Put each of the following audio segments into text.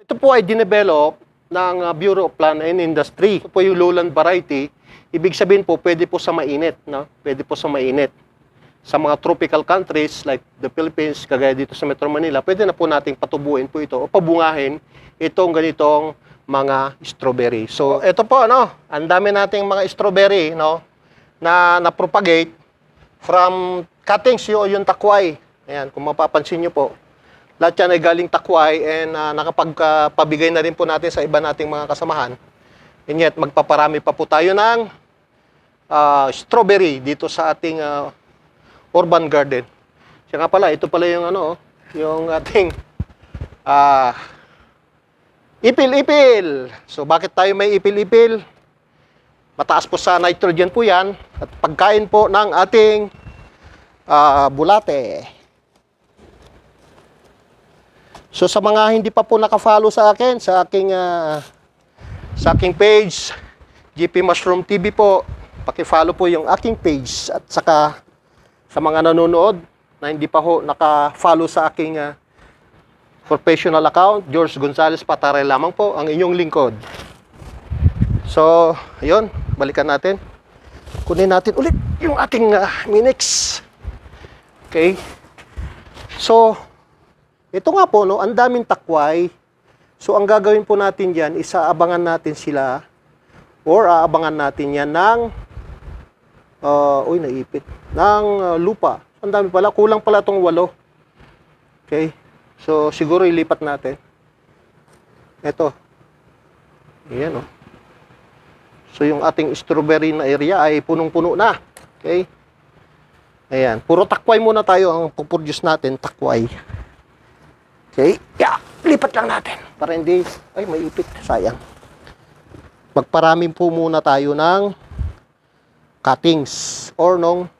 Ito po ay dinevelop ng Bureau of Plant and Industry. Ito po yung lowland variety. Ibig sabihin po, pwede po sa mainit. No? Pwede po sa mainit. Sa mga tropical countries like the Philippines, kagaya dito sa Metro Manila, pwede na po nating patubuin po ito o pabungahin itong ganitong mga strawberry. So, ito po, ang dami nating mga strawberry, na na-propagate from cuttings yung takway. Ayan, kung mapapansin nyo po. Lahat yan ay galing takway and nakapagpabigay na rin po natin sa iba nating mga kasamahan. And yet, magpaparami pa po tayo ng strawberry dito sa ating urban garden. Siya nga pala, ito pala yung yung ating ipil-ipil. So, bakit tayo may ipil-ipil? Mataas po sa nitrogen po yan at pagkain po ng ating bulate. So sa mga hindi pa po naka-follow sa akin, sa aking page, GP Mushroom TV po, paki-follow po yung aking page at saka sa mga nanonood na hindi pa ho naka-follow sa aking professional account, George Gonzalez Patare lamang po ang inyong lingkod. So, ayun, balikan natin. Kunin natin ulit yung ating Minix. Okay. So, ito nga po, ang daming takway. So, ang gagawin po natin dyan, isaabangan natin sila or aabangan natin yan ng naipit. Ng lupa. Ang dami pala. Kulang pala itong 8. Okay. So, siguro ilipat natin. Ito. Ayan, So, yung ating strawberry na area ay punong-puno na. Okay. Ayan. Puro takway muna tayo ang puproduce natin. Takway. Okay. Yeah. Lipat lang natin. Para hindi, may ipit. Sayang. Magparami po muna tayo ng cuttings or nung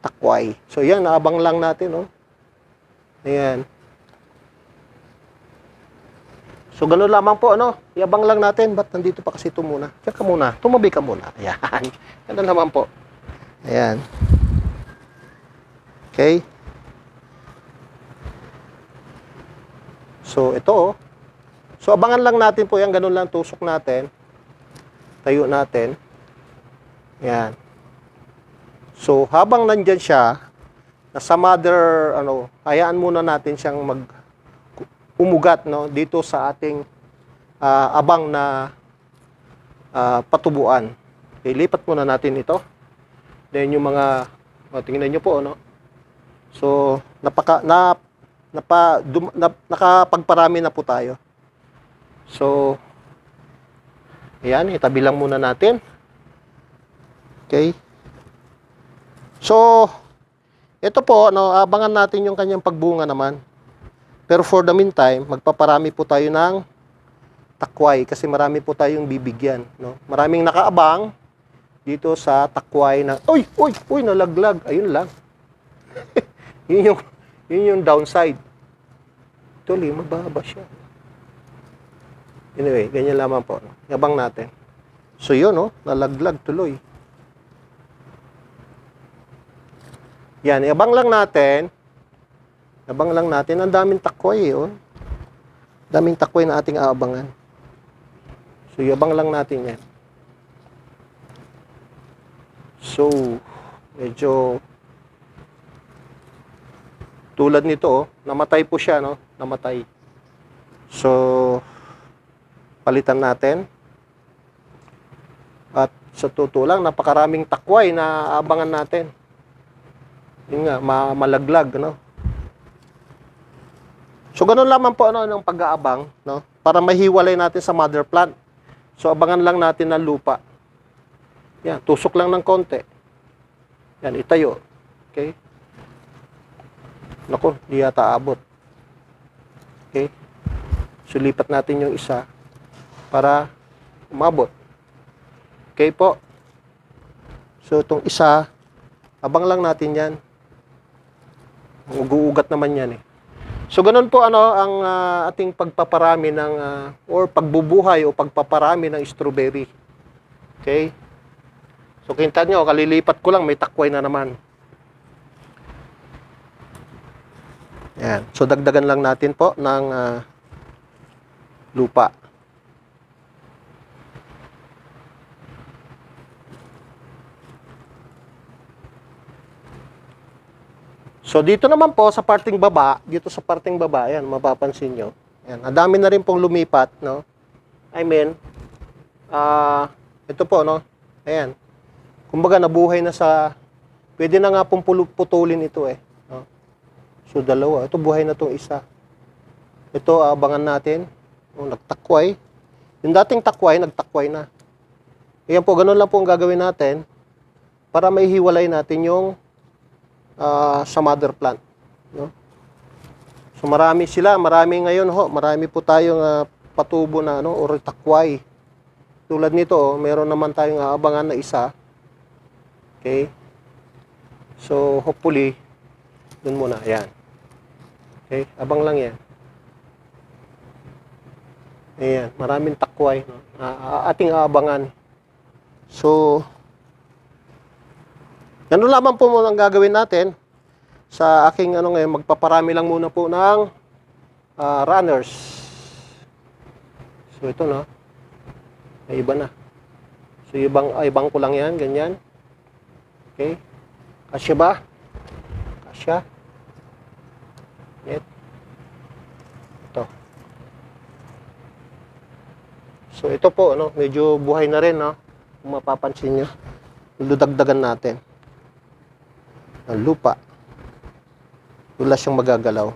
takway. So, yan. Naabang lang natin, Ayan. So, ganun lamang po, Iabang lang natin. Ba't nandito pa kasi ito muna? Diyan ka muna. Tumabi ka muna. Ayan. Ganun naman po. Ayan. Okay. So, ito, So, abangan lang natin po yan. Ganun lang tusok natin. Tayo natin. Yan. So, habang nandyan siya, nasa mother, hayaan muna natin siyang umugat, dito sa ating abang na patubuan. Ilipat muna natin ito. Then, yung mga, tingnan nyo po, So, nakapagparami na po tayo. So, ayan, itabi lang muna natin. Okay. So, ito po, abangan natin yung kanyang pagbunga naman. Pero for the meantime, magpaparami po tayo ng takway kasi marami po tayong bibigyan. Maraming nakaabang dito sa takway na, uy, nalaglag. Ayun lang. yun yung downside. Tuloy, mababa siya. Anyway, ganyan lamang po. Yabang natin. So yun, nalaglag tuloy. Yan, yabang lang natin. Yabang lang natin. Ang daming takway, daming takway na ating aabangan. So, yabang lang natin yan. So, medyo tulad nito, namatay po siya, namatay. So, palitan natin. At sa totoo lang, napakaraming takway na aabangan natin. Yun nga, malaglag, So, ganun lamang po, ng pag-aabang, para mahiwalay natin sa mother plant. So, abangan lang natin ng lupa. Yan, tusok lang ng konti. Yan, itayo. Okay? Naku, di yata abot. Okay? So, lipat natin yung isa para umabot. Okay po? So, itong isa, abang lang natin yan. Mag-uugat naman yan So, ganun po ang ating pagpaparami ng, or pagbubuhay o pagpaparami ng strawberry. Okay? So, kinta nyo, kalilipat ko lang, may takway na naman. Yan. So, dagdagan lang natin po ng lupa. So dito naman po sa parting baba, ayan, mapapansin nyo. Ayan, ang dami na rin pong lumipat, no? I mean, ito po, no? Ayan. Kumbaga nabuhay na sa, pwede na nga pong putulin ito eh. No? So dalawa, ito buhay na tong isa. Ito, abangan natin. Oh, nagtakway. Yung dating takway, nagtakway na. Ayan po, ganun lang po ang gagawin natin para maihiwalay natin yung sa mother plant. No? So marami ngayon ho, marami po tayong patubo na ano, or takway. Tulad nito, meron naman tayong aabangan na isa. Okay? So hopefully, dun muna, ayan. Okay, abang lang yan. Ayan, maraming takway, no? Ating aabangan. So, ganun lamang po muna ang gagawin natin sa aking ngayon, magpaparami lang muna po ng runners. So ito na. May iba na. So ibang ko lang yan, ganyan. Okay. Kasya ba? Kasya. Ito. So ito po, medyo buhay na rin, kung mapapansin nyo. Dudagdagan natin ng lupa. Wala siyang magagalaw.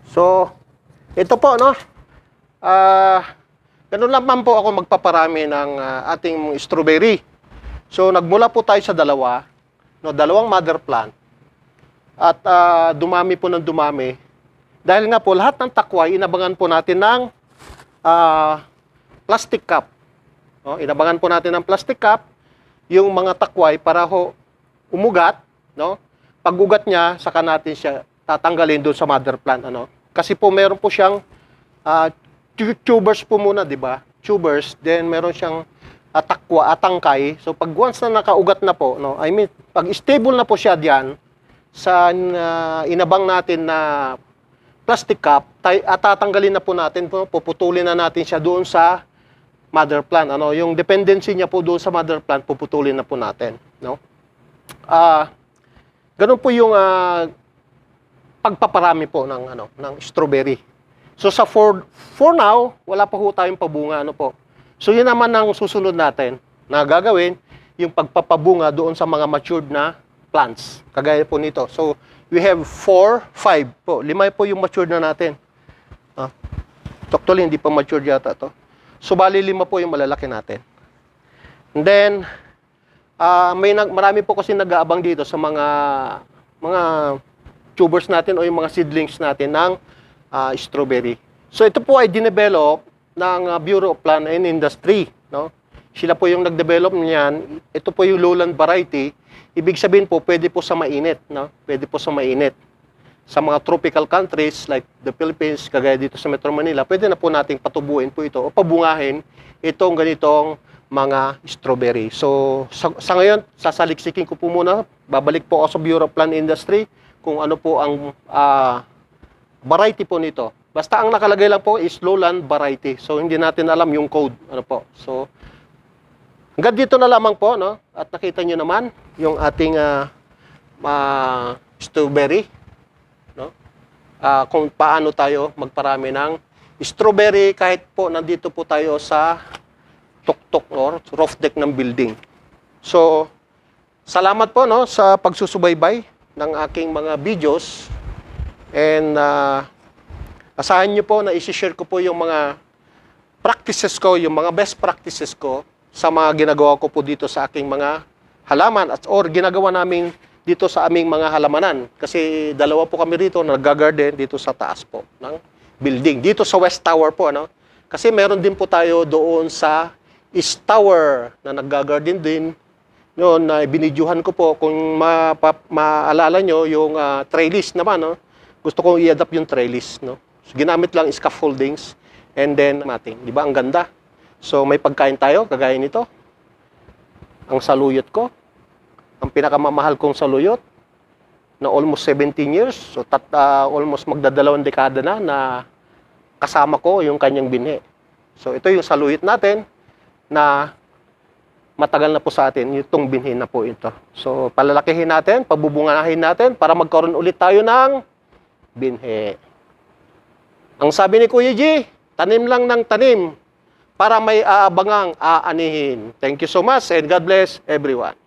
So, ito po, ganun naman po ako magpaparami ng ating strawberry. So, nagmula po tayo sa dalawang mother plant. At dumami po ng dumami. Dahil nga po, lahat ng takway, inabangan po natin ng plastic cup. No? Inabangan po natin ng plastic cup yung mga takway para ho umugat, no? Pag-ugat niya, saka natin siya tatanggalin doon sa mother plant, Kasi po meron po siyang tubers po muna, 'di ba? Tubers, then meron siyang tangkay. So pag once na nakaugat na po, I mean, pag stable na po siya diyan sa inabang natin na plastic cup, tatanggalin na po natin, puputulin na natin siya doon sa mother plant, yung dependency niya po doon sa mother plant, puputulin na po natin, no? Ganun po yung pagpaparami po ng strawberry. So sa for now, wala pa ho tayong pabunga, po. So yun naman ang susunod natin na gagawin, yung pagpapabunga doon sa mga matured na plants, kagaya po nito. So we have 4, 5 po, 5 po yung matured na natin. Actually, hindi pa matured yata to. So, bali 5 po yung malalaki natin. And then, marami po kasi nag-aabang dito sa mga tubers natin o yung mga seedlings natin ng strawberry. So, ito po ay dinevelop ng Bureau of Plant and Industry. No? Sila po yung nag-develop niyan. Ito po yung lowland variety. Ibig sabihin po, pwede po sa mainit. No? Pwede po sa mainit. Sa mga tropical countries like the Philippines, kagaya dito sa Metro Manila, pwede na po nating patubuin po ito o pabungahin itong ganitong mga strawberry. So, sa ngayon, sasaliksikin ko po muna. Babalik po ako sa Bureau of Plant Industry kung ano po ang variety po nito. Basta ang nakalagay lang po is lowland variety. So, hindi natin alam yung code. So, hanggang dito na lamang po, At nakita nyo naman yung ating strawberry. Kung paano tayo magparami ng strawberry kahit po nandito po tayo sa tuktok or roof deck ng building. So, salamat po sa pagsusubaybay ng aking mga videos, and asahan nyo po na isi-share ko po yung mga practices ko, yung mga best practices ko sa mga ginagawa ko po dito sa aking mga halaman or ginagawa namin dito sa aming mga halamanan. Kasi dalawa po kami rito, nag-garden dito sa taas po ng building. Dito sa West Tower po, Kasi meron din po tayo doon sa East Tower na nag-garden din. Yun, na binidyuhan ko po. Kung maalala nyo, yung trellis naman, Gusto kong i-adapt yung trellis, So, ginamit lang scaffoldings and then mating. Di ba? Ang ganda. So, may pagkain tayo, kagaya nito. Ang saluyot ko. Ang pinakamamahal kong saluyot. na almost 17 years. So almost magdadalawang dekada na kasama ko yung kanyang binhi. So ito yung saluyot natin na matagal na po sa atin itong binhi na po ito. So palalakihin natin, pabubungahin natin para magkaroon ulit tayo ng binhi. Ang sabi ni Kuya G, tanim lang ng tanim para may aabangang aanihin. Thank you so much and God bless everyone.